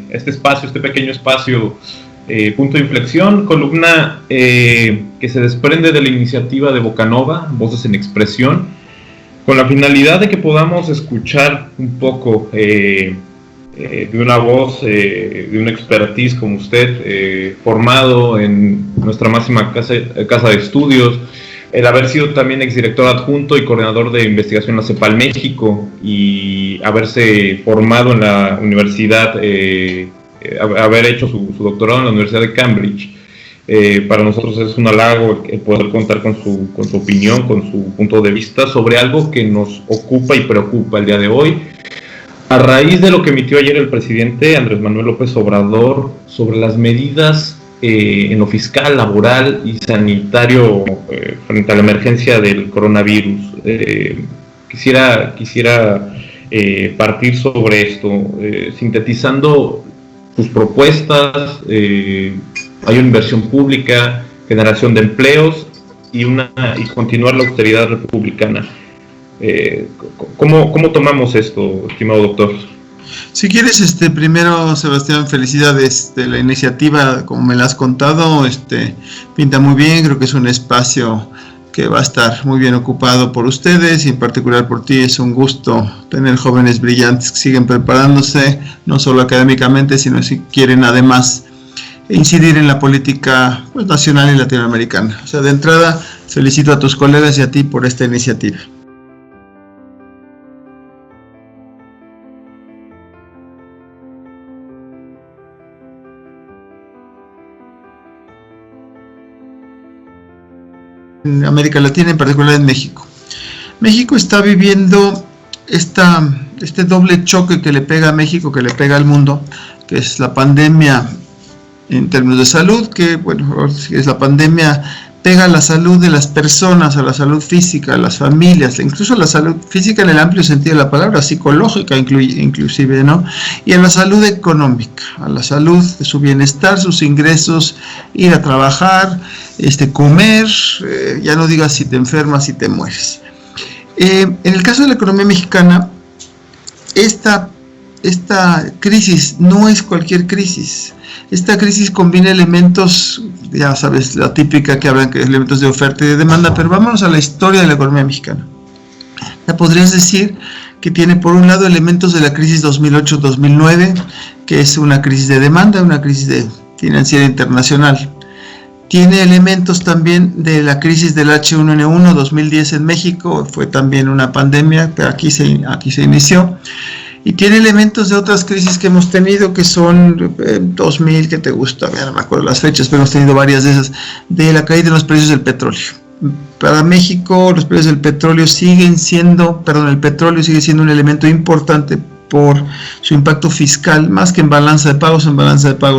este espacio, este pequeño espacio, Punto de Inflexión, columna que se desprende de la iniciativa de Bocanova, Voces en Expresión, con la finalidad de que podamos escuchar un poco de una voz, de una expertise como usted, formado en nuestra máxima casa de estudios, el haber sido también exdirector adjunto y coordinador de investigación en la CEPAL México, y haberse formado en la universidad, haber hecho su doctorado en la Universidad de Cambridge. Para nosotros es un halago el poder contar con su opinión, con su punto de vista sobre algo que nos ocupa y preocupa el día de hoy, a raíz de lo que emitió ayer el presidente Andrés Manuel López Obrador sobre las medidas en lo fiscal, laboral y sanitario frente a la emergencia del coronavirus. Quisiera partir sobre esto, sintetizando sus propuestas. Hay una inversión pública, generación de empleos y continuar la austeridad republicana. ¿Cómo tomamos esto, estimado doctor? Si quieres, primero, Sebastián, felicidades de la iniciativa, como me la has contado, pinta muy bien. Creo que es un espacio que va a estar muy bien ocupado por ustedes, y en particular por ti. Es un gusto tener jóvenes brillantes que siguen preparándose, no solo académicamente, sino si quieren además incidir en la política, pues, nacional y latinoamericana. O sea, de entrada, felicito a tus colegas y a ti por esta iniciativa. En América Latina, en particular en México. México está viviendo este doble choque que le pega a México, que le pega al mundo, que es la pandemia en términos de salud, que, bueno, es la pandemia, pega a la salud de las personas, a la salud física, a las familias, incluso a la salud física en el amplio sentido de la palabra, psicológica inclusive, ¿no? Y a la salud económica, a la salud de su bienestar, sus ingresos, ir a trabajar, comer, ya no digas si te enfermas, si te mueres. En el caso de la economía mexicana, esta crisis no es cualquier crisis. Esta crisis combina elementos, ya sabes, la típica que hablan, que elementos de oferta y de demanda, pero vámonos a la historia de la economía mexicana. Ya podrías decir que tiene, por un lado, elementos de la crisis 2008-2009, que es una crisis de demanda, una crisis financiera internacional. Tiene elementos también de la crisis del H1N1 2010 en México, fue también una pandemia, pero aquí se inició. Y tiene elementos de otras crisis que hemos tenido, que son 2000, que te gusta, ya no me acuerdo las fechas, pero hemos tenido varias de esas, de la caída de los precios del petróleo. Para México, los precios del petróleo el petróleo sigue siendo un elemento importante por su impacto fiscal, más que en balanza de pagos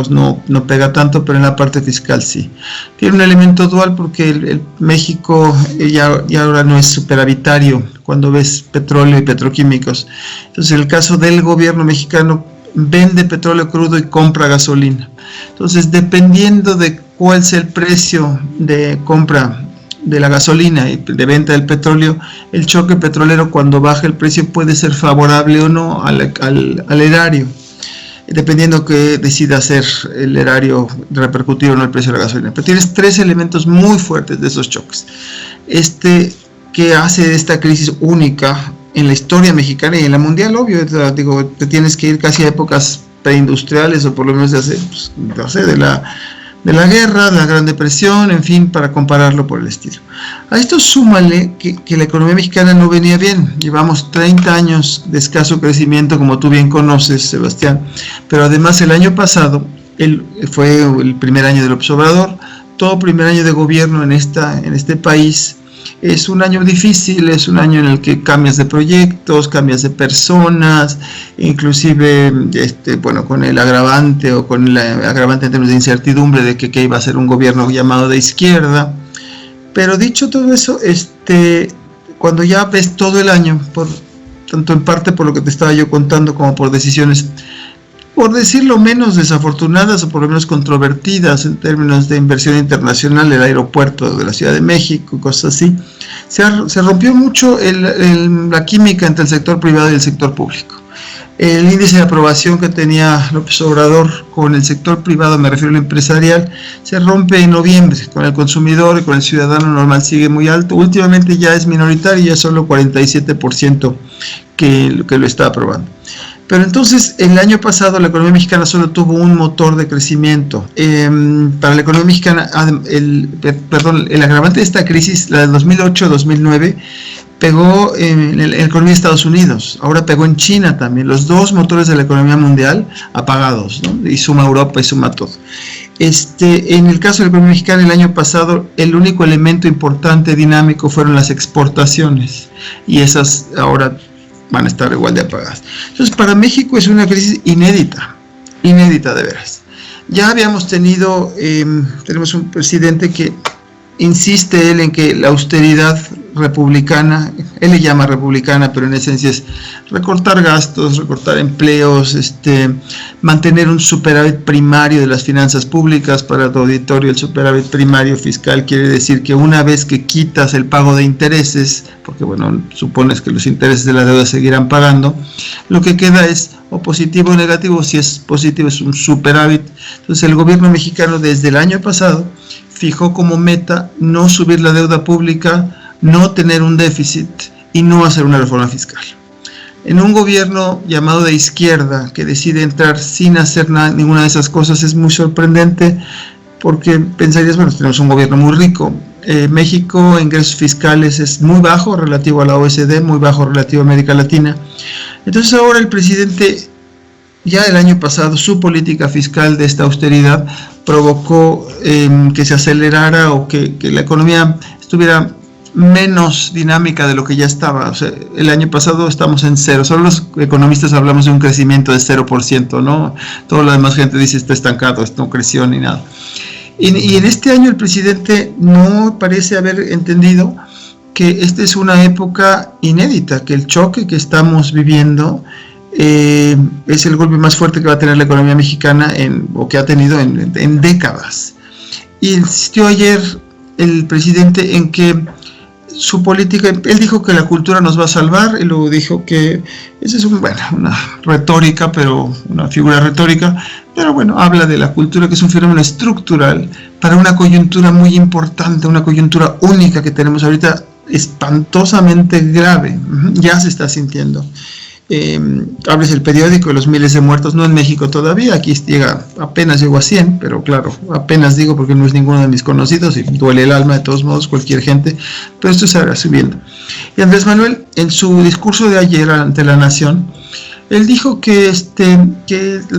no pega tanto, pero en la parte fiscal sí. Tiene un elemento dual porque el México ya ahora no es superavitario cuando ves petróleo y petroquímicos. Entonces, en el caso del gobierno mexicano, vende petróleo crudo y compra gasolina. Entonces, dependiendo de cuál sea el precio de compra de la gasolina y de venta del petróleo, el choque petrolero, cuando baja el precio, puede ser favorable o no al erario, dependiendo que decida hacer el erario, repercutir o no el precio de la gasolina. Pero tienes tres elementos muy fuertes de esos choques. Que hace esta crisis única en la historia mexicana y en la mundial, obvio. Digo, te tienes que ir casi a épocas preindustriales, o por lo menos de la guerra, de la Gran Depresión, en fin, para compararlo por el estilo. A esto súmale que la economía mexicana no venía bien. Llevamos 30 años de escaso crecimiento, como tú bien conoces, Sebastián, pero además el año pasado fue el primer año del López Obrador. Todo primer año de gobierno en este país es un año difícil, es un año en el que cambias de proyectos, cambias de personas, inclusive con el agravante o con el agravante en términos de incertidumbre de que iba a ser un gobierno llamado de izquierda. Pero dicho todo eso, cuando ya ves todo el año, tanto en parte por lo que te estaba yo contando como por decisiones, por decirlo menos desafortunadas o por lo menos controvertidas en términos de inversión internacional, el aeropuerto de la Ciudad de México, cosas así, se rompió mucho la química entre el sector privado y el sector público. El índice de aprobación que tenía López Obrador con el sector privado, me refiero al empresarial, se rompe en noviembre. Con el consumidor y con el ciudadano normal sigue muy alto. Últimamente ya es minoritario, ya es solo 47% que lo está aprobando. Pero entonces, el año pasado la economía mexicana solo tuvo un motor de crecimiento. Para la economía mexicana, el agravante de esta crisis, la del 2008-2009, pegó en la economía de Estados Unidos, ahora pegó en China también, los dos motores de la economía mundial apagados, ¿no? Y suma Europa y suma todo. En el caso de la economía mexicana, el año pasado, el único elemento importante dinámico fueron las exportaciones, y esas ahora van a estar igual de apagadas. Entonces, para México es una crisis inédita de veras. Ya habíamos tenemos un presidente que insiste él en que la austeridad republicana, él le llama republicana, pero en esencia es recortar gastos, recortar empleos, mantener un superávit primario de las finanzas públicas. Para tu auditorio, el superávit primario fiscal quiere decir que una vez que quitas el pago de intereses, porque bueno, supones que los intereses de la deuda seguirán pagando, lo que queda es o positivo o negativo. Si es positivo es un superávit. Entonces el gobierno mexicano desde el año pasado fijó como meta no subir la deuda pública, no tener un déficit y no hacer una reforma fiscal. En un gobierno llamado de izquierda que decide entrar sin hacer ninguna de esas cosas es muy sorprendente, porque pensarías, bueno, tenemos un gobierno muy rico. México, ingresos fiscales es muy bajo relativo a la OECD, muy bajo relativo a América Latina. Entonces ahora el presidente, ya el año pasado, su política fiscal de esta austeridad provocó que se acelerara o que la economía estuviera menos dinámica de lo que ya estaba. O sea, el año pasado estamos en cero, solo los economistas hablamos de un crecimiento de 0%, ¿no? Toda la demás gente dice está estancado, esto no creció ni nada. Y en este año el presidente no parece haber entendido que esta es una época inédita, que el choque que estamos viviendo es el golpe más fuerte que va a tener la economía mexicana o que ha tenido en décadas. Y insistió ayer el presidente en que su política, él dijo que la cultura nos va a salvar, y luego dijo que esa es una retórica, pero una figura retórica, pero bueno, habla de la cultura, que es un fenómeno estructural para una coyuntura muy importante, una coyuntura única que tenemos ahorita, espantosamente grave. Ya se está sintiendo. Abres el periódico, los miles de muertos, no en México todavía, aquí apenas llegó a 100, pero claro, apenas digo porque no es ninguno de mis conocidos y duele el alma de todos modos cualquier gente, pero esto se va subiendo. Y Andrés Manuel, en su discurso de ayer ante la Nación, él dijo que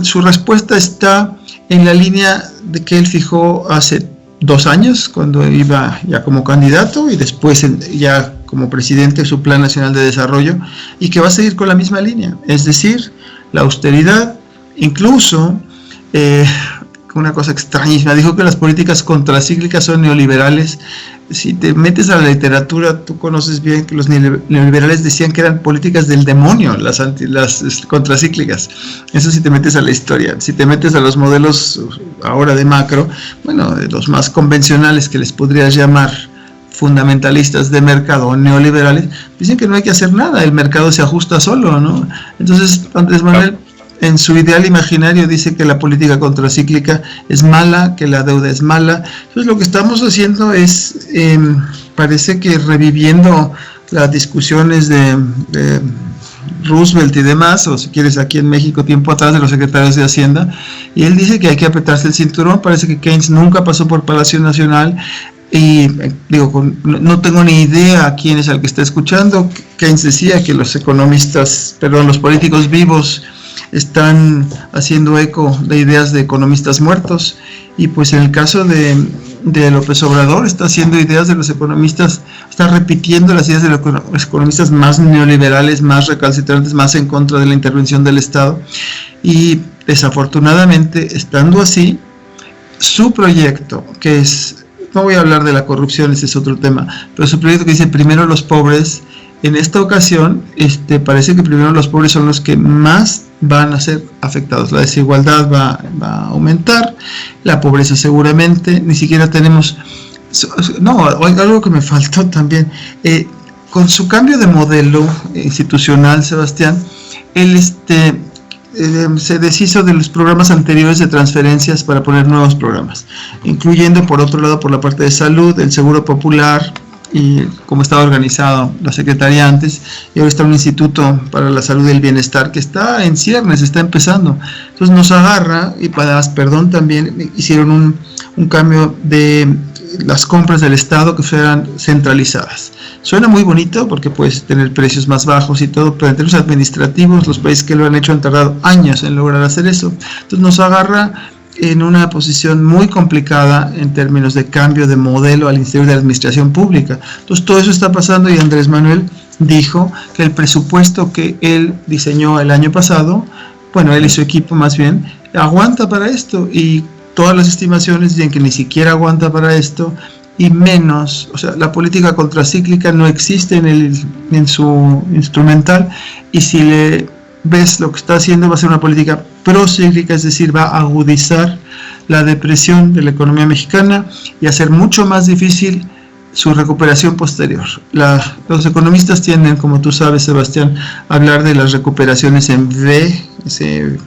su respuesta está en la línea de que él fijó hace 2 años, cuando iba ya como candidato, y después ya como presidente de su Plan Nacional de Desarrollo, y que va a seguir con la misma línea, es decir, la austeridad. Incluso, una cosa extrañísima, dijo que las políticas contracíclicas son neoliberales. Si te metes a la literatura, tú conoces bien que los neoliberales decían que eran políticas del demonio, las contracíclicas. Eso si te metes a la historia. Si te metes a los modelos ahora de macro, bueno, de los más convencionales que les podrías llamar fundamentalistas de mercado o neoliberales, dicen que no hay que hacer nada, el mercado se ajusta solo, ¿no? Entonces Andrés Manuel, en su ideal imaginario, dice que la política contracíclica es mala, que la deuda es mala. Entonces lo que estamos haciendo es, parece que reviviendo las discusiones de Roosevelt y demás, o si quieres aquí en México tiempo atrás, de los secretarios de Hacienda, y él dice que hay que apretarse el cinturón. Parece que Keynes nunca pasó por Palacio Nacional, y digo, no tengo ni idea a quién es el que está escuchando. Keynes decía que los políticos vivos están haciendo eco de ideas de economistas muertos, y pues en el caso de López Obrador está haciendo ideas de los economistas, está repitiendo las ideas de los economistas más neoliberales, más recalcitrantes, más en contra de la intervención del Estado. Y desafortunadamente, estando así, su proyecto, que es, no voy a hablar de la corrupción, ese es otro tema, pero su proyecto que dice primero los pobres, en esta ocasión parece que primero los pobres son los que más van a ser afectados. La desigualdad va a aumentar, la pobreza seguramente, ni siquiera tenemos... No, algo que me faltó también, con su cambio de modelo institucional, Sebastián, él se deshizo de los programas anteriores de transferencias para poner nuevos programas, incluyendo por otro lado por la parte de salud, el Seguro Popular y cómo estaba organizado la Secretaría antes, y ahora está un Instituto para la Salud y el Bienestar que está en ciernes, está empezando. Entonces nos agarra, y para perdón también hicieron un cambio de las compras del Estado que fueran centralizadas. Suena muy bonito porque puedes tener precios más bajos y todo, pero en términos administrativos los países que lo han hecho han tardado años en lograr hacer eso. Entonces nos agarra en una posición muy complicada en términos de cambio de modelo al interior de la administración pública. Entonces todo eso está pasando, y Andrés Manuel dijo que el presupuesto que él diseñó el año pasado, bueno, él y su equipo más bien, aguanta para esto, y todas las estimaciones dicen que ni siquiera aguanta para esto, y menos, o sea, la política contracíclica no existe en su instrumental, y si le ves lo que está haciendo, va a ser una política procíclica, es decir, va a agudizar la depresión de la economía mexicana y hacer mucho más difícil su recuperación posterior. Los economistas tienden, como tú sabes, Sebastián, a hablar de las recuperaciones en V,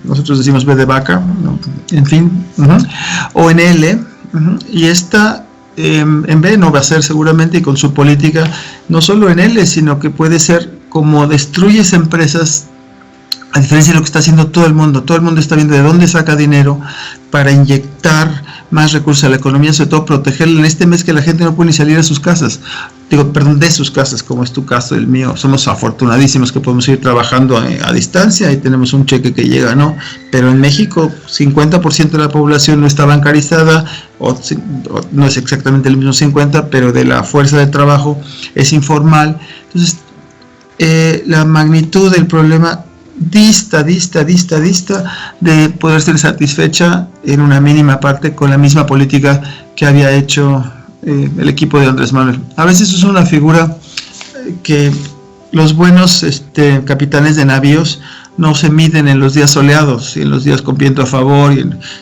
nosotros decimos V de vaca, ¿no? En fin, o en L, y esta en B no va a ser seguramente, y con su política no solo en L, sino que puede ser como destruyes empresas. A diferencia de lo que está haciendo todo el mundo está viendo de dónde saca dinero para inyectar más recursos a la economía, sobre todo protegerla en este mes que la gente no puede ni salir a sus casas, de sus casas, como es tu caso, el mío. Somos afortunadísimos que podemos ir trabajando a distancia y tenemos un cheque que llega, ¿no? Pero en México 50% de la población no está bancarizada, o no es exactamente el mismo 50%, pero de la fuerza de trabajo es informal. Entonces, la magnitud del problema dista de poder ser satisfecha en una mínima parte con la misma política que había hecho el equipo de Andrés Manuel. A veces es una figura que los buenos capitanes de navíos no se miden en los días soleados y en los días con viento a favor,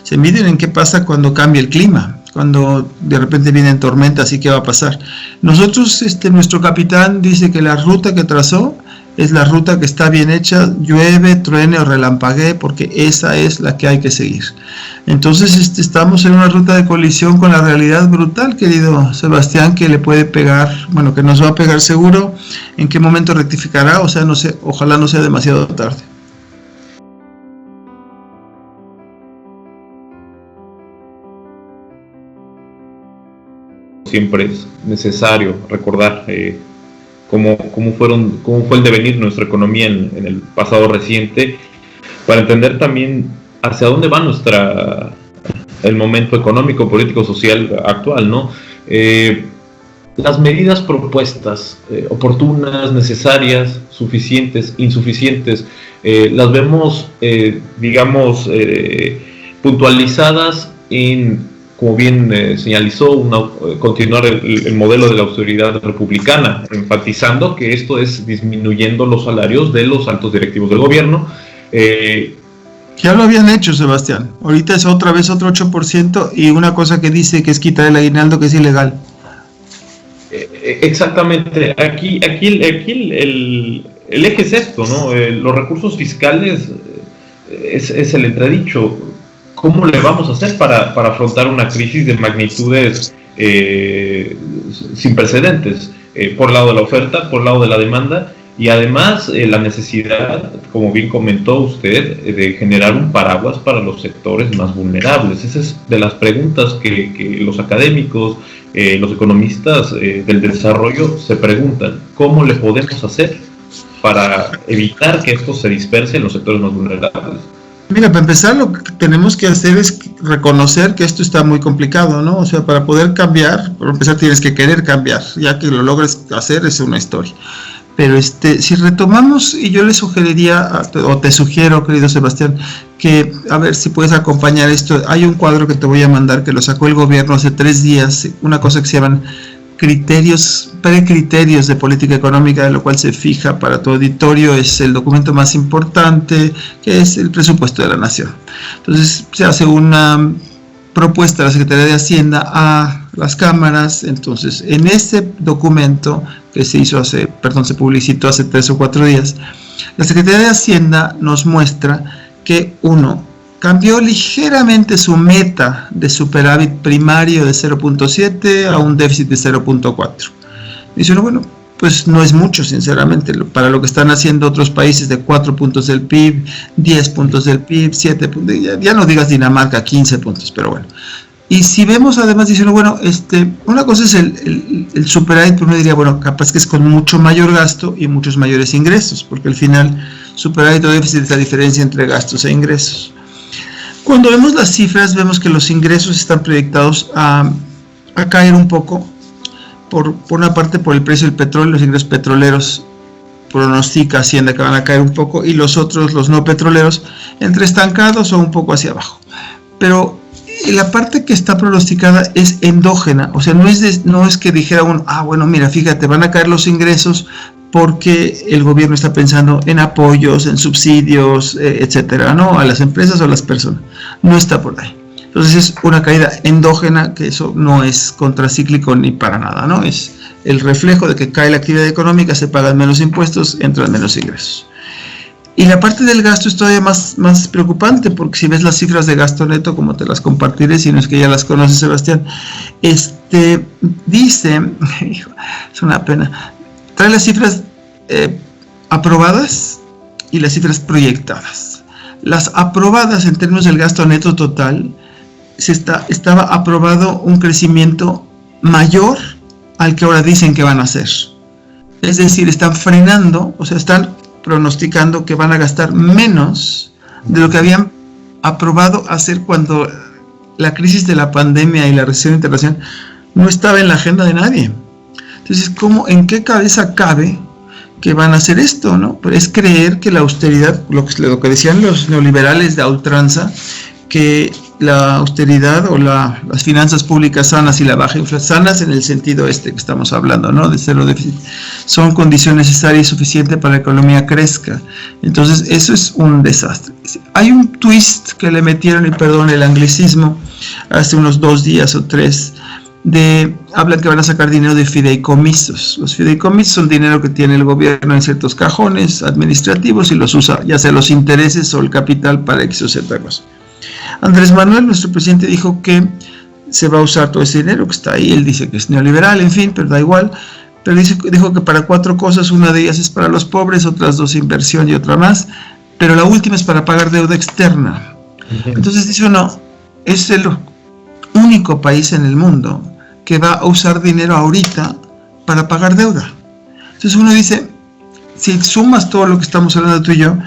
se miden en qué pasa cuando cambia el clima, cuando de repente vienen tormentas y qué va a pasar. Nosotros, nuestro capitán dice que la ruta que trazó es la ruta que está bien hecha, llueve, truene o relampaguee, porque esa es la que hay que seguir. Entonces estamos en una ruta de colisión con la realidad brutal, querido Sebastián, que le puede pegar, bueno, que nos va a pegar seguro. ¿En qué momento rectificará? O sea, no sé, ojalá no sea demasiado tarde. Siempre es necesario recordar cómo fue el devenir de nuestra economía en el pasado reciente, para entender también hacia dónde va el momento económico, político, social actual, ¿no? Las medidas propuestas, oportunas, necesarias, suficientes, insuficientes, las vemos, puntualizadas en, como bien señalizó, continuar el modelo de la austeridad republicana, enfatizando que esto es disminuyendo los salarios de los altos directivos del gobierno. Ya lo habían hecho, Sebastián. Ahorita es otra vez otro 8%, y una cosa que dice que es quitar el aguinaldo, que es ilegal. Exactamente. Aquí el eje es esto, ¿no? Los recursos fiscales es el entredicho. ¿Cómo le vamos a hacer para afrontar una crisis de magnitudes sin precedentes? Por el lado de la oferta, por el lado de la demanda, y además la necesidad, como bien comentó usted, de generar un paraguas para los sectores más vulnerables. Esa es de las preguntas que los académicos, los economistas del desarrollo se preguntan. ¿Cómo le podemos hacer para evitar que esto se disperse en los sectores más vulnerables? Mira, para empezar, lo que tenemos que hacer es reconocer que esto está muy complicado, ¿no? O sea, para poder cambiar, para empezar tienes que querer cambiar, ya que lo logres hacer es una historia. Pero si retomamos, y yo le sugeriría, o te sugiero, querido Sebastián, que a ver si puedes acompañar esto. Hay un cuadro que te voy a mandar que lo sacó el gobierno hace 3 días, una cosa que se llaman precriterios de política económica, de lo cual se fija para tu auditorio. Es el documento más importante, que es el presupuesto de la nación. Entonces se hace una propuesta a la Secretaría de Hacienda, a las cámaras. Entonces, en ese documento que se publicitó hace 3 o 4 días, la Secretaría de Hacienda nos muestra que uno cambió ligeramente su meta de superávit primario de 0.7 a un déficit de 0.4. Dice uno, bueno, pues no es mucho, sinceramente, para lo que están haciendo otros países de 4 puntos del PIB, 10 puntos del PIB, 7 puntos, ya no digas Dinamarca, 15 puntos, pero bueno. Y si vemos además, diciendo, bueno, una cosa es el superávit, pero uno diría, bueno, capaz que es con mucho mayor gasto y muchos mayores ingresos, porque al final superávit o déficit es la diferencia entre gastos e ingresos. Cuando vemos las cifras, vemos que los ingresos están proyectados a caer un poco, por una parte por el precio del petróleo, los ingresos petroleros pronostica Hacienda que van a caer un poco, y los otros, los no petroleros, entre estancados o un poco hacia abajo. Pero la parte que está pronosticada es endógena, o sea, no es que dijera uno, bueno, mira, fíjate, van a caer los ingresos porque el gobierno está pensando en apoyos, en subsidios, etcétera, ¿no? A las empresas o a las personas. No está por ahí. Entonces es una caída endógena, que eso no es contracíclico ni para nada, ¿no? Es el reflejo de que cae la actividad económica, se pagan menos impuestos, entran menos ingresos. Y la parte del gasto es todavía más preocupante, porque si ves las cifras de gasto neto, como te las compartiré, si no es que ya las conoces, Sebastián, dice, es una pena, trae las cifras aprobadas y las cifras proyectadas. Las aprobadas en términos del gasto neto total, estaba aprobado un crecimiento mayor al que ahora dicen que van a hacer. Es decir, están frenando, o sea, están pronosticando que van a gastar menos de lo que habían aprobado hacer cuando la crisis de la pandemia y la recesión internacional no estaba en la agenda de nadie. Entonces, ¿en qué cabeza cabe que van a hacer esto, no? Pero es creer que la austeridad, lo que decían los neoliberales de a ultranza, que la austeridad o las finanzas públicas sanas y la baja inflación, sanas en el sentido que estamos hablando, ¿no? De cero déficit, son condición necesaria y suficiente para que la economía crezca. Entonces, eso es un desastre. Hay un twist que le metieron, y perdón el anglicismo, hace unos 2 días o 3, hablan que van a sacar dinero de fideicomisos. Los fideicomisos son dinero que tiene el gobierno en ciertos cajones administrativos y los usa, ya sea los intereses o el capital, para X o Z cosas. Andrés Manuel, nuestro presidente, dijo que se va a usar todo ese dinero que está ahí. Él dice que es neoliberal, en fin, pero da igual. Pero dijo que para 4 cosas, una de ellas es para los pobres, otras 2 inversión y otra más, pero la última es para pagar deuda externa. Entonces dice uno, es el único país en el mundo que va a usar dinero ahorita para pagar deuda. Entonces uno dice, si sumas todo lo que estamos hablando tú y yo,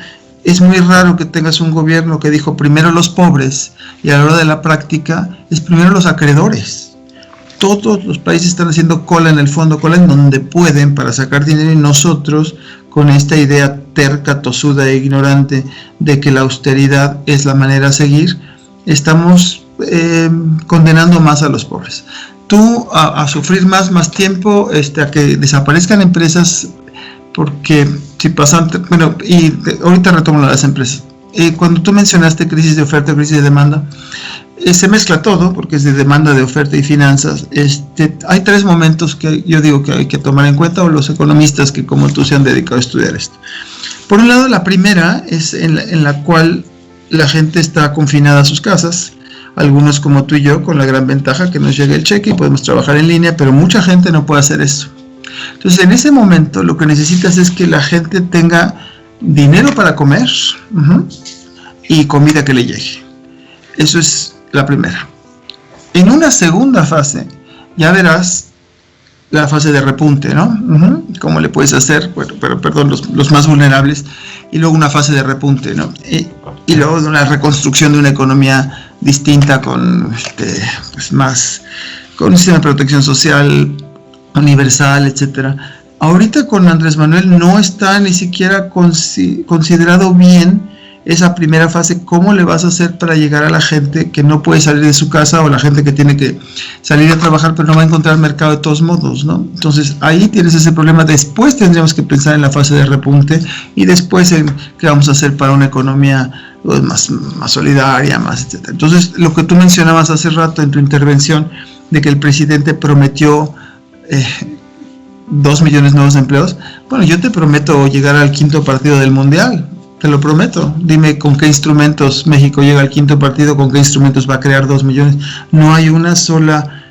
es muy raro que tengas un gobierno que dijo primero los pobres y a la hora de la práctica es primero los acreedores. Todos los países están haciendo cola en el fondo, cola en donde pueden para sacar dinero, y nosotros con esta idea terca, tosuda e ignorante de que la austeridad es la manera a seguir, estamos condenando más a los pobres. Tú a sufrir más tiempo, a que desaparezcan empresas, porque si pasan, ahorita retomo las empresas. Cuando tú mencionaste crisis de oferta, crisis de demanda, se mezcla todo, porque es de demanda, de oferta y finanzas. Hay 3 momentos que yo digo que hay que tomar en cuenta, o los economistas que como tú se han dedicado a estudiar esto. Por un lado, la primera es en la cual la gente está confinada a sus casas, algunos como tú y yo, con la gran ventaja que nos llega el cheque y podemos trabajar en línea, pero mucha gente no puede hacer eso. Entonces, en ese momento lo que necesitas es que la gente tenga dinero para comer y comida que le llegue. Eso es la primera. En una segunda fase, ya verás la fase de repunte, ¿no? ¿Cómo le puedes hacer? Bueno, perdón, los más vulnerables. Y luego una fase de repunte, ¿no? Y luego una reconstrucción de una economía distinta con con un sistema de protección social universal, etcétera. Ahorita con Andrés Manuel no está ni siquiera considerado bien esa primera fase. ¿Cómo le vas a hacer para llegar a la gente que no puede salir de su casa, o la gente que tiene que salir a trabajar pero no va a encontrar mercado de todos modos, ¿no? Entonces ahí tienes ese problema. Después tendríamos que pensar en la fase de repunte, y después en qué vamos a hacer para una economía más solidaria, más, etcétera. Entonces, lo que tú mencionabas hace rato en tu intervención, de que el presidente prometió 2 millones de nuevos empleos. Bueno, yo te prometo llegar al 5.º partido del Mundial. te lo prometo. Dime con qué instrumentos México llega al quinto partido, con qué instrumentos va a crear 2 millones. No hay una sola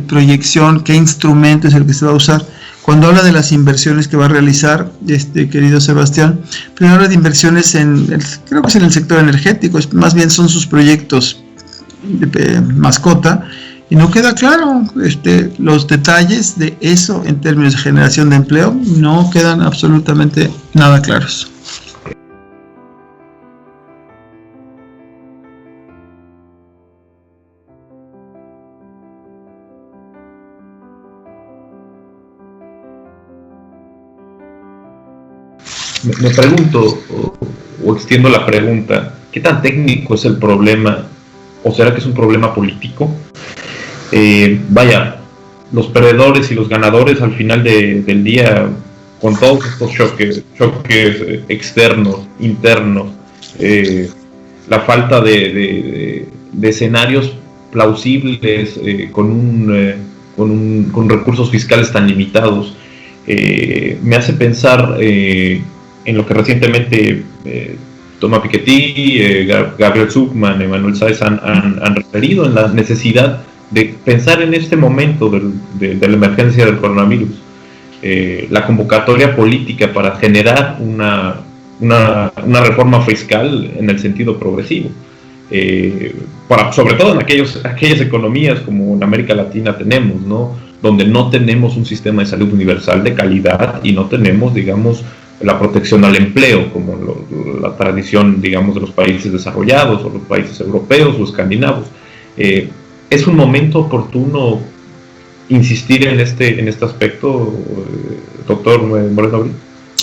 proyección, qué instrumento es el que se va a usar. Cuando habla de las inversiones que va a realizar, querido Sebastián, primero habla de inversiones creo que es en el sector energético, más bien son sus proyectos de mascota, y no queda claro los detalles de eso en términos de generación de empleo, no quedan absolutamente nada claros. Me pregunto, o extiendo la pregunta, ¿qué tan técnico es el problema? ¿O será que es un problema político? Vaya, los perdedores y los ganadores al final del día, con todos estos choques externos, internos, la falta de escenarios plausibles con recursos fiscales tan limitados, me hace pensar en lo que recientemente Thomas Piketty, Gabriel Zucman, Emanuel Sáenz han referido en la necesidad de pensar en este momento de la emergencia del coronavirus, la convocatoria política para generar una reforma fiscal en el sentido progresivo, sobre todo en aquellas economías como en América Latina tenemos, ¿no? Donde no tenemos un sistema de salud universal de calidad y no tenemos, digamos, la protección al empleo, como la tradición, digamos, de los países desarrollados o los países europeos o escandinavos. ¿Es un momento oportuno insistir en este aspecto, doctor Moreno Abril?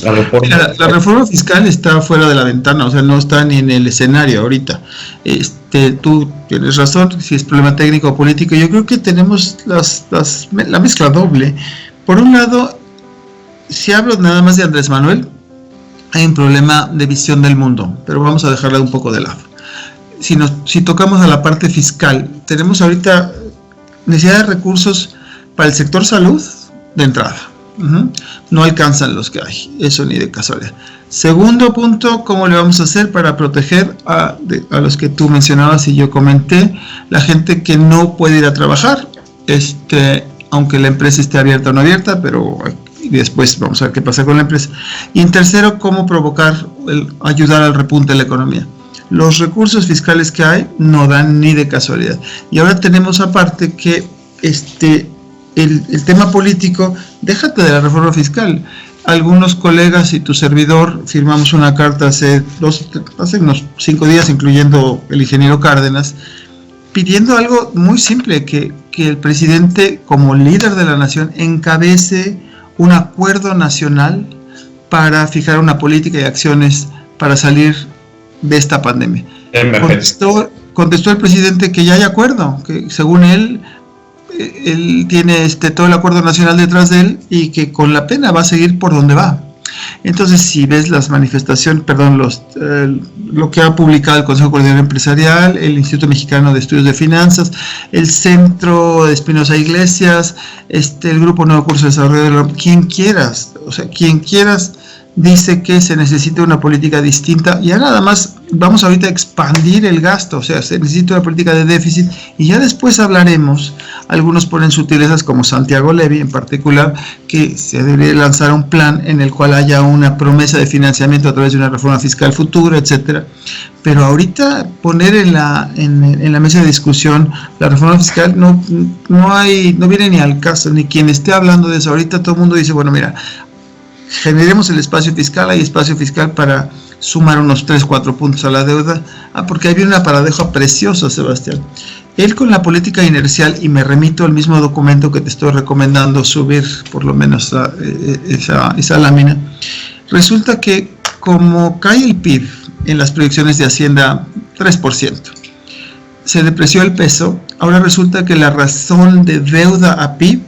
La reforma fiscal está fuera de la ventana, o sea, no está ni en el escenario ahorita. Tú tienes razón, si es problema técnico o político. Yo creo que tenemos la mezcla doble. Por un lado, si hablo nada más de Andrés Manuel, hay un problema de visión del mundo, pero vamos a dejarla un poco de lado. Si tocamos a la parte fiscal, tenemos ahorita necesidad de recursos para el sector salud de entrada. No alcanzan los que hay, eso ni de casualidad. Segundo punto, ¿cómo le vamos a hacer para proteger a los que tú mencionabas y yo comenté, la gente que no puede ir a trabajar, aunque la empresa esté abierta o no abierta, pero después vamos a ver qué pasa con la empresa. Y en tercero, ¿cómo ayudar al repunte de la economía? Los recursos fiscales que hay no dan ni de casualidad. Y ahora tenemos aparte que el tema político, déjate de la reforma fiscal. Algunos colegas y tu servidor firmamos una carta hace unos 5 días, incluyendo el ingeniero Cárdenas, pidiendo algo muy simple, que el presidente, como líder de la nación, encabece un acuerdo nacional para fijar una política y acciones para salir de esta pandemia. Contestó el presidente que ya hay acuerdo, que según él tiene todo el acuerdo nacional detrás de él y que con la pena va a seguir por donde va. Entonces, si ves las manifestaciones, lo que ha publicado el Consejo Coordinador Empresarial, el Instituto Mexicano de Estudios de Finanzas, el Centro de Espinosa Iglesias, el Grupo Nuevo Curso de Desarrollo, quien quieras, dice que se necesita una política distinta. Ya nada más vamos ahorita a expandir el gasto, o sea, se necesita una política de déficit y ya después hablaremos. Algunos ponen sutilezas, como Santiago Levy en particular, que se debería lanzar un plan en el cual haya una promesa de financiamiento a través de una reforma fiscal futura, etcétera. Pero ahorita poner en la mesa de discusión la reforma fiscal no viene ni al caso, ni quien esté hablando de eso. Ahorita todo el mundo dice, bueno, mira, generemos el espacio fiscal, hay espacio fiscal para sumar unos 3-4 puntos a la deuda. Porque ahí viene una paradoja preciosa, Sebastián. Él con la política inercial, y me remito al mismo documento que te estoy recomendando subir, por lo menos esa lámina, resulta que como cae el PIB en las proyecciones de Hacienda 3%, se depreció el peso, ahora resulta que la razón de deuda a PIB,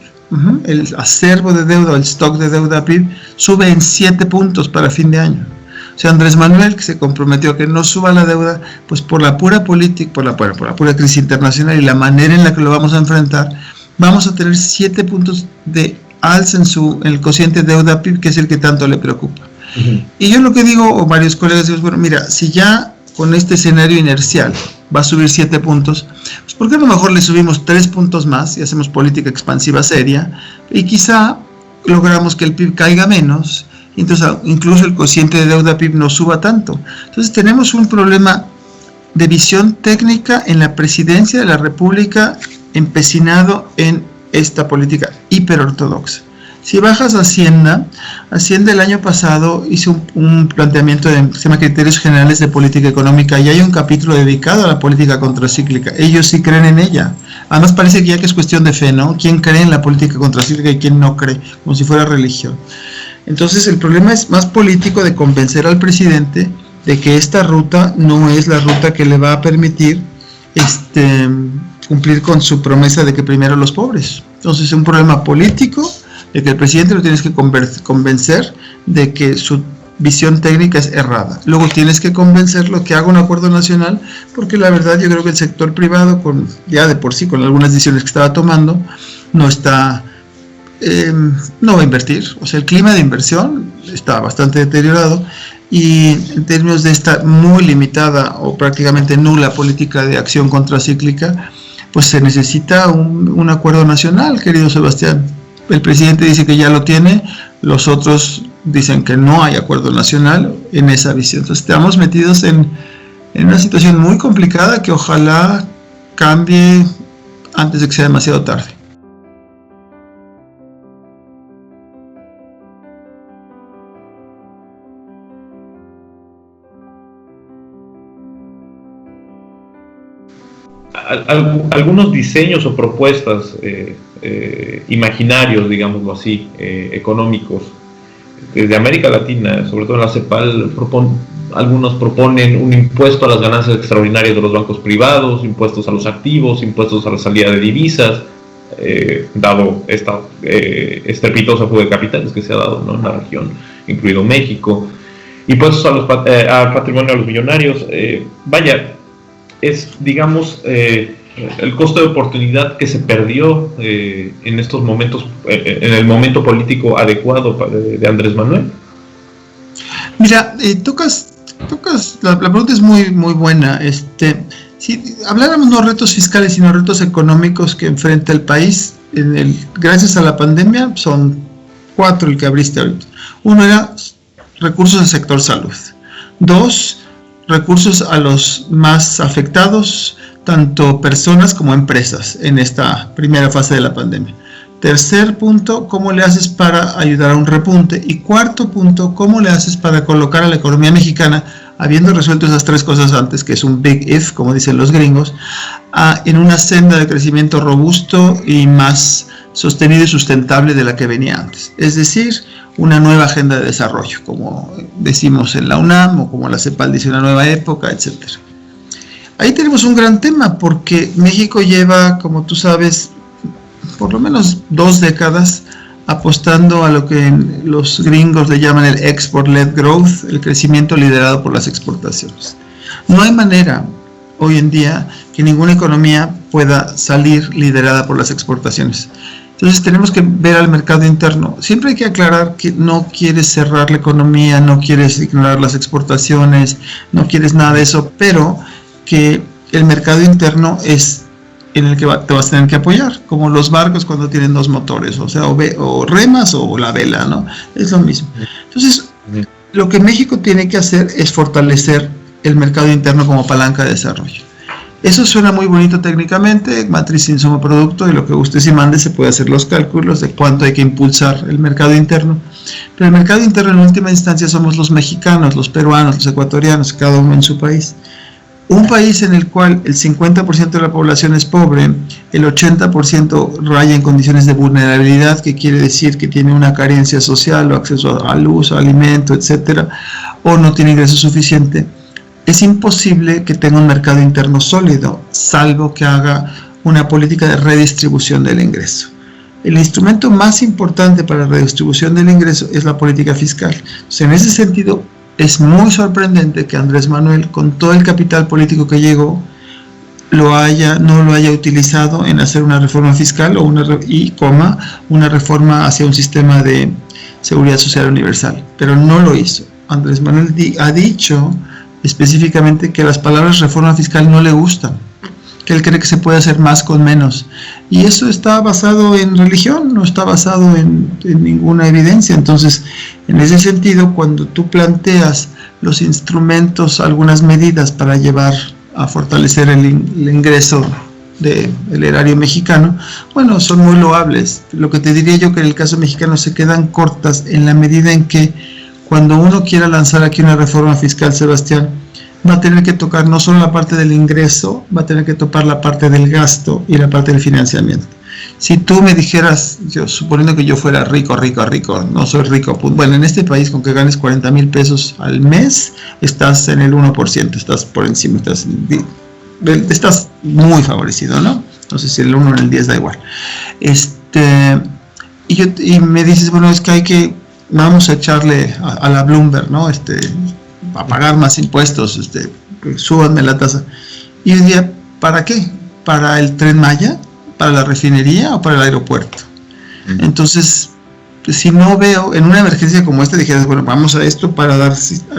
el acervo de deuda, el stock de deuda a PIB, sube en 7 puntos para fin de año. O sea, Andrés Manuel, que se comprometió a que no suba la deuda, pues por la pura política, por la pura crisis internacional y la manera en la que lo vamos a enfrentar, vamos a tener 7 puntos de alza en el cociente deuda PIB, que es el que tanto le preocupa. Y yo lo que digo, o varios colegas digo, bueno, mira, si ya con este escenario inercial va a subir 7 puntos, pues ¿por qué a lo mejor le subimos 3 puntos más y hacemos política expansiva seria? Y quizá logramos que el PIB caiga menos, y entonces incluso el cociente de deuda PIB no suba tanto. Entonces tenemos un problema de visión técnica en la presidencia de la República, empecinado en esta política hiperortodoxa. Si bajas a Hacienda el año pasado hizo un planteamiento de se llama Criterios Generales de Política Económica, y hay un capítulo dedicado a la política contracíclica. Ellos sí creen en ella. Además parece que ya que es cuestión de fe, ¿no? ¿Quién cree en la política contracíclica y quién no cree? Como si fuera religión. Entonces el problema es más político, de convencer al presidente de que esta ruta no es la ruta que le va a permitir cumplir con su promesa de que primero los pobres. Entonces es un problema político, de que el presidente lo tienes que convencer de que su visión técnica es errada. Luego tienes que convencerlo que haga un acuerdo nacional, porque la verdad yo creo que el sector privado, ya de por sí, con algunas decisiones que estaba tomando, no va a invertir. O sea, el clima de inversión está bastante deteriorado, y en términos de esta muy limitada o prácticamente nula política de acción contracíclica, pues se necesita un acuerdo nacional, querido Sebastián. El presidente dice que ya lo tiene, los otros dicen que no hay acuerdo nacional en esa visión. Entonces estamos metidos en una situación muy complicada que ojalá cambie antes de que sea demasiado tarde. Algunos diseños o propuestas imaginarios, digámoslo así, económicos, desde América Latina, sobre todo en la CEPAL, algunos proponen un impuesto a las ganancias extraordinarias de los bancos privados, impuestos a los activos, impuestos a la salida de divisas, dado esta estrepitosa fuga de capitales que se ha dado, ¿no?, en la región, incluido México, impuestos al patrimonio de los millonarios. Es, digamos, el costo de oportunidad que se perdió en estos momentos, en el momento político adecuado de Andrés Manuel. Mira, la pregunta es muy, muy buena. Si habláramos no retos fiscales, sino retos económicos que enfrenta el país, gracias a la pandemia, son 4 el que abriste ahorita. Uno era recursos al sector salud. 2, recursos a los más afectados, tanto personas como empresas, en esta primera fase de la pandemia. Tercer punto, ¿cómo le haces para ayudar a un repunte? Y cuarto punto, ¿cómo le haces para colocar a la economía mexicana, habiendo resuelto esas 3 cosas antes, que es un big if, como dicen los gringos, en una senda de crecimiento robusto y más sostenido y sustentable de la que venía antes? Es decir, una nueva agenda de desarrollo, como decimos en la UNAM, o como la CEPAL dice, una nueva época, etc. Ahí tenemos un gran tema, porque México lleva, como tú sabes, por lo menos 2 décadas apostando a lo que los gringos le llaman el export-led growth, el crecimiento liderado por las exportaciones. No hay manera hoy en día que ninguna economía pueda salir liderada por las exportaciones. Entonces tenemos que ver al mercado interno. Siempre hay que aclarar que no quieres cerrar la economía, no quieres ignorar las exportaciones, no quieres nada de eso, pero que el mercado interno es en el que te vas a tener que apoyar, como los barcos cuando tienen 2 motores, o sea, o remas o la vela, ¿no? Es lo mismo. Entonces, lo que México tiene que hacer es fortalecer el mercado interno como palanca de desarrollo. Eso suena muy bonito técnicamente, matriz insumo producto, y lo que usted sí mande se puede hacer los cálculos de cuánto hay que impulsar el mercado interno. Pero el mercado interno en última instancia somos los mexicanos, los peruanos, los ecuatorianos, cada uno en su país. Un país en el cual el 50% de la población es pobre, el 80% raya en condiciones de vulnerabilidad, que quiere decir que tiene una carencia social o acceso a luz, a alimento, etcétera, o no tiene ingreso suficiente. Es imposible que tenga un mercado interno sólido, salvo que haga una política de redistribución del ingreso. El instrumento más importante para la redistribución del ingreso es la política fiscal. Entonces, en ese sentido, es muy sorprendente que Andrés Manuel, con todo el capital político que llegó, no lo haya utilizado en hacer una reforma fiscal una reforma hacia un sistema de seguridad social universal, pero no lo hizo. Andrés Manuel ha dicho específicamente que las palabras reforma fiscal no le gustan, que él cree que se puede hacer más con menos, y eso está basado en religión, no está basado en ninguna evidencia. Entonces, en ese sentido, cuando tú planteas los instrumentos, algunas medidas para llevar a fortalecer el ingreso del erario mexicano, bueno, son muy loables. Lo que te diría yo que en el caso mexicano se quedan cortas en la medida en que cuando uno quiera lanzar aquí una reforma fiscal, Sebastián, va a tener que tocar no solo la parte del ingreso, va a tener que tocar la parte del gasto y la parte del financiamiento. Si tú me dijeras, yo suponiendo que yo fuera rico, no soy rico, pues, bueno, en este país con que ganes 40,000 pesos al mes, estás en el 1%, estás por encima, estás muy favorecido, ¿no? No sé si el 1 o el 10 da igual. Y me dices, bueno, es que vamos a echarle a la Bloomberg, ¿no? A pagar más impuestos, súbanme la tasa. Y yo diría, ¿para qué? ¿Para el Tren Maya? ¿Para la refinería o para el aeropuerto? Entonces, si no veo, en una emergencia como esta, dijeras, bueno, vamos a esto para dar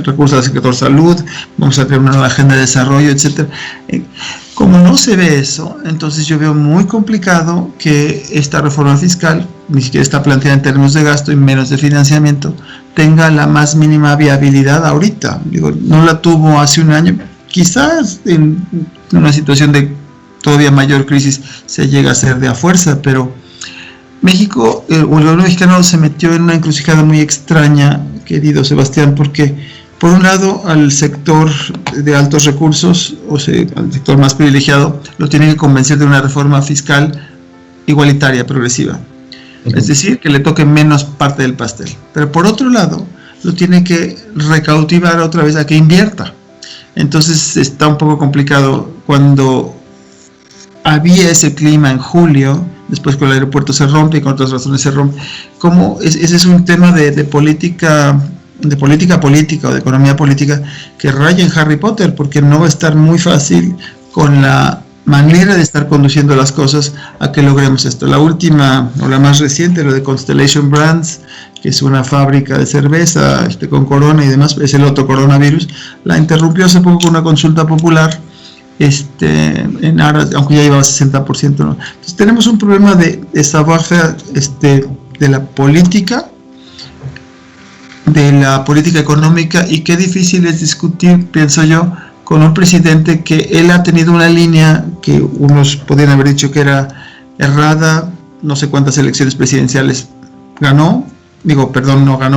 recursos al sector salud, vamos a crear una nueva agenda de desarrollo, etcétera. Como no se ve eso, entonces yo veo muy complicado que esta reforma fiscal, ni siquiera está planteada en términos de gasto y menos de financiamiento, tenga la más mínima viabilidad ahorita. Digo, no la tuvo hace un año, quizás en una situación de todavía mayor crisis se llega a hacer de a fuerza, pero México, el gobierno mexicano se metió en una encrucijada muy extraña, querido Sebastián, porque por un lado al sector de altos recursos, o sea, al sector más privilegiado, lo tiene que convencer de una reforma fiscal igualitaria, progresiva. Es decir, que le toque menos parte del pastel. Pero por otro lado, lo tiene que recautivar otra vez a que invierta. Entonces está un poco complicado. Cuando había ese clima en julio, después con el aeropuerto se rompe y con otras razones se rompe, como ese es un tema de política o de economía política que raya en Harry Potter, porque no va a estar muy fácil con la manera de estar conduciendo las cosas a que logremos esto. La última, o la más reciente, lo de Constellation Brands, que es una fábrica de cerveza con corona y demás, es el otro coronavirus, la interrumpió hace poco con una consulta popular, en aras, aunque ya llevaba 60%, ¿no? Entonces tenemos un problema de savoir-faire de la política económica, y qué difícil es discutir, pienso yo, con un presidente que él ha tenido una línea que unos podrían haber dicho que era errada, no sé cuántas elecciones presidenciales ganó,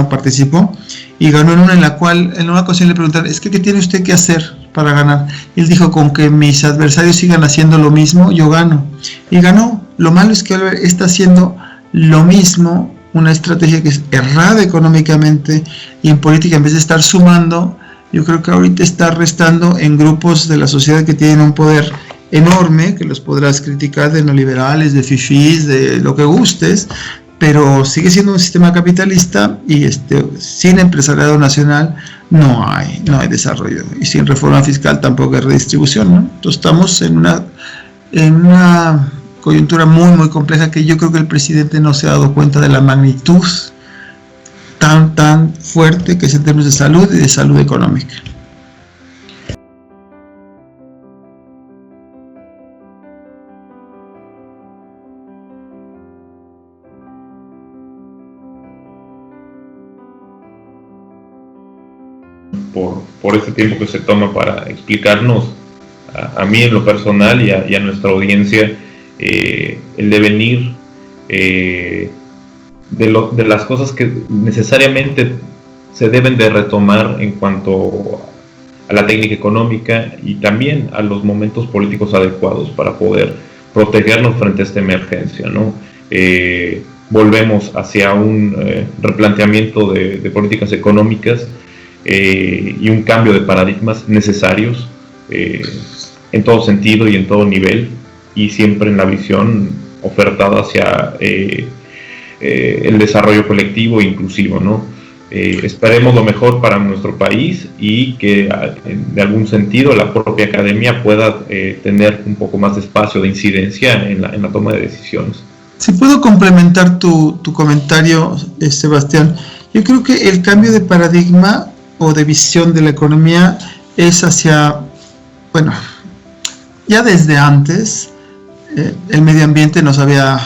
participó, y ganó en una en la cual en una ocasión le preguntaron, ¿qué tiene usted que hacer para ganar? Y él dijo, con que mis adversarios sigan haciendo lo mismo, yo gano. Y ganó. Lo malo es que Albert está haciendo lo mismo, una estrategia que es errada económicamente, y en política, en vez de estar sumando, yo creo que ahorita está restando en grupos de la sociedad que tienen un poder enorme, que los podrás criticar de neoliberales, de fifís, de lo que gustes, pero sigue siendo un sistema capitalista, y sin empresariado nacional no hay desarrollo, y sin reforma fiscal tampoco hay redistribución, ¿no? Entonces estamos en una coyuntura muy muy compleja, que yo creo que el presidente no se ha dado cuenta de la magnitud tan fuerte que es en términos de salud y de salud económica. Por este tiempo que se toma para explicarnos a mí en lo personal y a nuestra audiencia el devenir de las cosas que necesariamente se deben de retomar en cuanto a la técnica económica, y también a los momentos políticos adecuados para poder protegernos frente a esta emergencia, ¿no? Volvemos hacia un replanteamiento de políticas económicas y un cambio de paradigmas necesarios en todo sentido y en todo nivel, y siempre en la visión ofertada hacia el desarrollo colectivo e inclusivo, ¿no? Esperemos lo mejor para nuestro país, y que de algún sentido la propia academia pueda tener un poco más de espacio de incidencia en la toma de decisiones. Si puedo complementar tu comentario, Sebastián, Yo creo que el cambio de paradigma o de visión de la economía es hacia, bueno, ya desde antes el medio ambiente nos había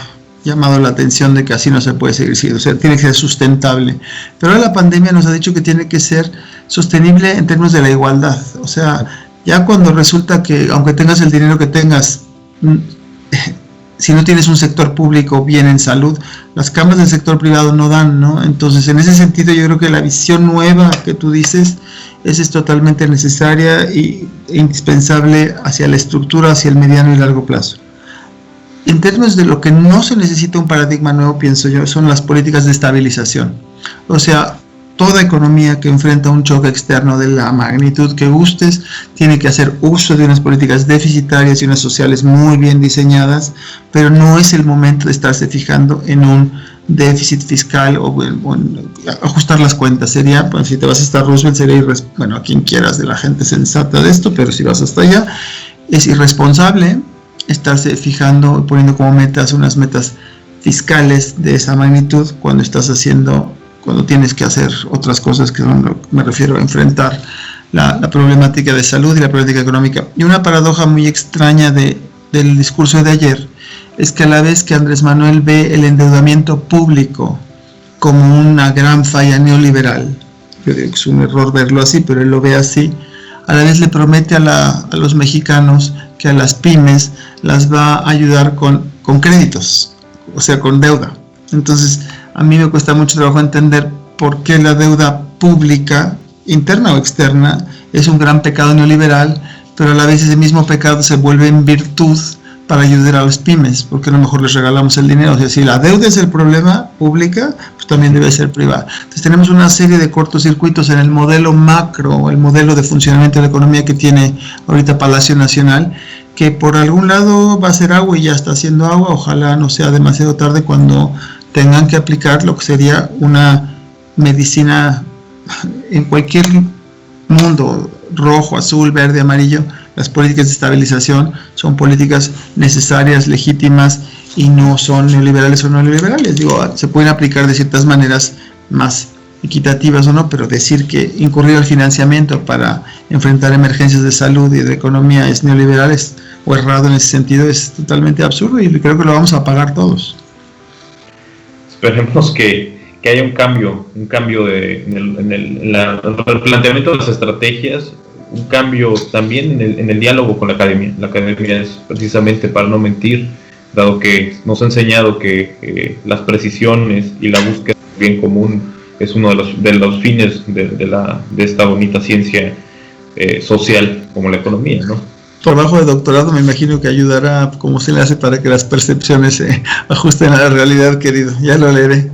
llamado la atención de que así no se puede seguir siendo, o sea, tiene que ser sustentable, pero ahora la pandemia nos ha dicho que tiene que ser sostenible en términos de la igualdad, o sea, ya cuando resulta que aunque tengas el dinero que tengas, si no tienes un sector público bien en salud, las cámaras del sector privado no dan, ¿no? Entonces, en ese sentido, yo creo que la visión nueva que tú dices es totalmente necesaria e indispensable hacia la estructura, hacia el mediano y largo plazo. En términos de lo que no se necesita un paradigma nuevo, pienso yo, son las políticas de estabilización. O sea, toda economía que enfrenta un choque externo de la magnitud que gustes, tiene que hacer uso de unas políticas deficitarias y unas sociales muy bien diseñadas, pero no es el momento de estarse fijando en un déficit fiscal o en ajustar las cuentas. Sería, pues, si te vas hasta Roosevelt, sería bueno, a quien quieras de la gente sensata de esto, pero si vas hasta allá, es irresponsable estarse fijando, poniendo como metas unas metas fiscales de esa magnitud cuando tienes que hacer otras cosas que me refiero a enfrentar la problemática de salud y la problemática económica. Y una paradoja muy extraña del discurso de ayer es que a la vez que Andrés Manuel ve el endeudamiento público como una gran falla neoliberal, yo digo que es un error verlo así, pero él lo ve así, a la vez le promete a los mexicanos que a las pymes las va a ayudar con créditos, o sea, con deuda. Entonces, a mí me cuesta mucho trabajo entender por qué la deuda pública, interna o externa, es un gran pecado neoliberal, pero a la vez ese mismo pecado se vuelve en virtud para ayudar a las pymes, porque a lo mejor les regalamos el dinero. O sea, si la deuda es el problema pública, pues también debe ser privada. Entonces tenemos una serie de cortocircuitos en el modelo macro, el modelo de funcionamiento de la economía que tiene ahorita Palacio Nacional, que por algún lado va a ser agua y ya está haciendo agua. Ojalá no sea demasiado tarde cuando tengan que aplicar lo que sería una medicina en cualquier mundo, rojo, azul, verde, amarillo. Las políticas de estabilización son políticas necesarias, legítimas y no son neoliberales o no neoliberales. Digo, se pueden aplicar de ciertas maneras más equitativas o no, pero decir que incurrir al financiamiento para enfrentar emergencias de salud y de economía es neoliberal o errado en ese sentido es totalmente absurdo y creo que lo vamos a pagar todos. Esperemos que haya un cambio en el planteamiento de las estrategias, un cambio también en el diálogo con la academia. La academia es precisamente para no mentir, dado que nos ha enseñado que las precisiones y la búsqueda del bien común es uno de los fines de esta bonita ciencia social como la economía, ¿no? Trabajo de doctorado me imagino que ayudará, como se le hace para que las percepciones se ajusten a la realidad, querido. Ya lo leeré.